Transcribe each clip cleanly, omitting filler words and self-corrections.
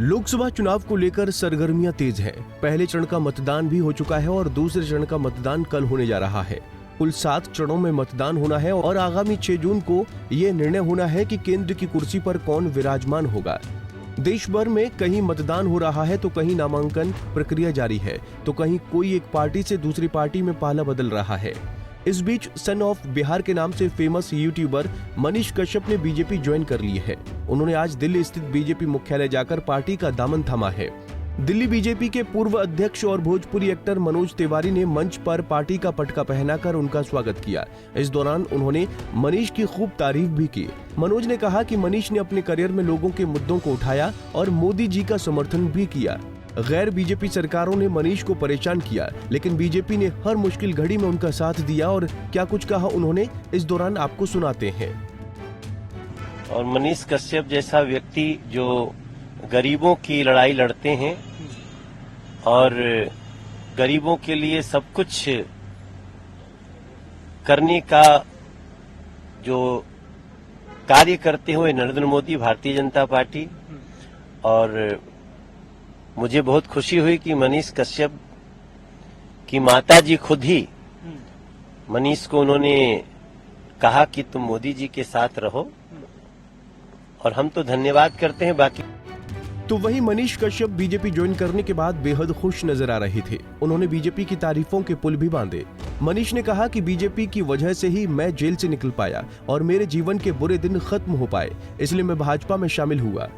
लोकसभा चुनाव को लेकर सरगर्मियां तेज हैं। पहले चरण का मतदान भी हो चुका है और दूसरे चरण का मतदान कल होने जा रहा है। कुल 7 चरणों में मतदान होना है और आगामी 6 जून को ये निर्णय होना है कि केंद्र की कुर्सी पर कौन विराजमान होगा। देश भर में कहीं मतदान हो रहा है तो कहीं नामांकन प्रक्रिया जारी है, तो कहीं कोई एक पार्टी से दूसरी पार्टी में पाला बदल रहा है। इस बीच सन ऑफ बिहार के नाम से फेमस यूट्यूबर मनीष कश्यप ने बीजेपी ज्वाइन कर ली है। उन्होंने आज दिल्ली स्थित बीजेपी मुख्यालय जाकर पार्टी का दामन थामा है। दिल्ली बीजेपी के पूर्व अध्यक्ष और भोजपुरी एक्टर मनोज तिवारी ने मंच पर पार्टी का पटका पहनाकर उनका स्वागत किया। इस दौरान उन्होंने मनीष की खूब तारीफ भी की। मनोज ने कहा कि मनीष ने अपने करियर में लोगों के मुद्दों को उठाया और मोदी जी का समर्थन भी किया। गैर बीजेपी सरकारों ने मनीष को परेशान किया, लेकिन बीजेपी ने हर मुश्किल घड़ी में उनका साथ दिया और क्या कुछ कहा उन्होंने इस दौरान आपको सुनाते हैं। और मनीष कश्यप जैसा व्यक्ति जो गरीबों की लड़ाई लड़ते हैं और गरीबों के लिए सब कुछ करने का जो कार्य करते हुए नरेंद्र मोदी, भारतीय जनता पार्टी। और मुझे बहुत खुशी हुई कि मनीष कश्यप की माता जी खुद ही मनीष को उन्होंने कहा कि तुम मोदी जी के साथ रहो, और हम तो धन्यवाद करते हैं। बाकी तो वहीं मनीष कश्यप बीजेपी ज्वाइन करने के बाद बेहद खुश नजर आ रहे थे। उन्होंने बीजेपी की तारीफों के पुल भी बांधे। मनीष ने कहा कि बीजेपी की वजह से ही मैं जेल से निकल पाया और मेरे जीवन के बुरे दिन खत्म हो पाए, इसलिए मैं भाजपा में शामिल हुआ।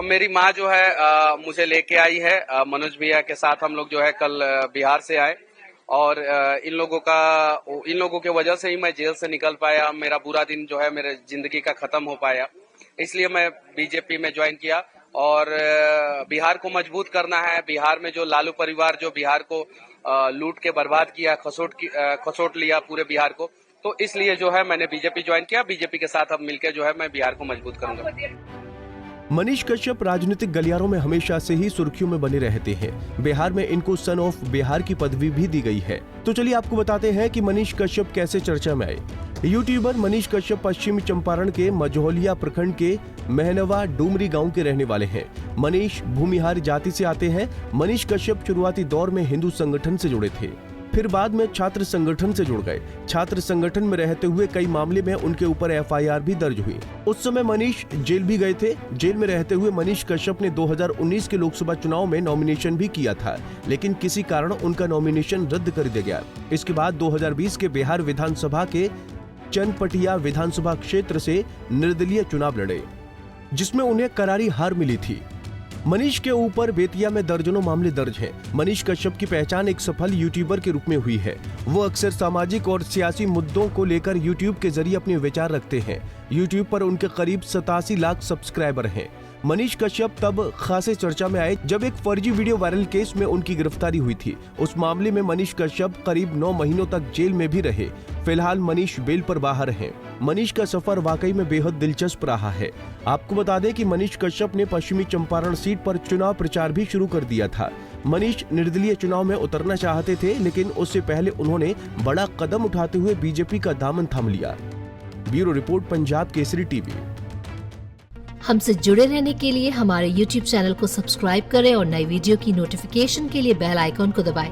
मेरी माँ जो है मुझे लेके आई है। मनोज भैया के साथ हम लोग जो है कल बिहार से आए और इन लोगों के वजह से ही मैं जेल से निकल पाया। मेरा बुरा दिन जो है मेरे जिंदगी का खत्म हो पाया, इसलिए मैं बीजेपी में ज्वाइन किया। और बिहार को मजबूत करना है। बिहार में जो लालू परिवार जो बिहार को लूट के बर्बाद किया, खसोट लिया पूरे बिहार को, तो इसलिए जो है मैंने बीजेपी ज्वाइन किया। बीजेपी के साथ अब मिलकर जो है मैं बिहार को मजबूत करूंगा। मनीष कश्यप राजनीतिक गलियारों में हमेशा से ही सुर्खियों में बने रहते हैं। बिहार में इनको सन ऑफ बिहार की पदवी भी दी गई है। तो चलिए आपको बताते हैं कि मनीष कश्यप कैसे चर्चा में आए। यूट्यूबर मनीष कश्यप पश्चिमी चंपारण के मझौलिया प्रखंड के महनवा डुमरी गांव के रहने वाले हैं। मनीष भूमिहार जाति से आते हैं। मनीष कश्यप शुरुआती दौर में हिंदू संगठन से जुड़े थे, फिर बाद में छात्र संगठन से जुड़ गए। छात्र संगठन में रहते हुए कई मामले में उनके ऊपर एफआईआर भी दर्ज हुई। उस समय मनीष जेल भी गए थे। जेल में रहते हुए मनीष कश्यप ने 2019 के लोकसभा चुनाव में नॉमिनेशन भी किया था, लेकिन किसी कारण उनका नॉमिनेशन रद्द कर दिया गया। इसके बाद 2020 के बिहार विधानसभा के चनपटिया विधानसभा क्षेत्र से निर्दलीय चुनाव लड़े, जिसमें उन्हें करारी हार मिली थी। मनीष के ऊपर बेतिया में दर्जनों मामले दर्ज हैं। मनीष कश्यप की पहचान एक सफल यूट्यूबर के रूप में हुई है। वो अक्सर सामाजिक और सियासी मुद्दों को लेकर यूट्यूब के जरिए अपने विचार रखते हैं। यूट्यूब पर उनके करीब 87 लाख सब्सक्राइबर हैं। मनीष कश्यप तब खासे चर्चा में आए जब एक फर्जी वीडियो वायरल केस में उनकी गिरफ्तारी हुई थी। उस मामले में मनीष कश्यप करीब 9 महीनों तक जेल में भी रहे। फिलहाल मनीष बेल पर बाहर हैं। मनीष का सफर वाकई में बेहद दिलचस्प रहा है। आपको बता दें कि मनीष कश्यप ने पश्चिमी चंपारण सीट पर चुनाव प्रचार भी शुरू कर दिया था। मनीष निर्दलीय चुनाव में उतरना चाहते थे, लेकिन उससे पहले उन्होंने बड़ा कदम उठाते हुए बीजेपी का दामन थाम लिया। Bureau report, Punjab Kesari TV. हमसे जुड़े रहने के लिए हमारे YouTube चैनल को सब्सक्राइब करें और नई वीडियो की नोटिफिकेशन के लिए बेल आइकॉन को दबाएं।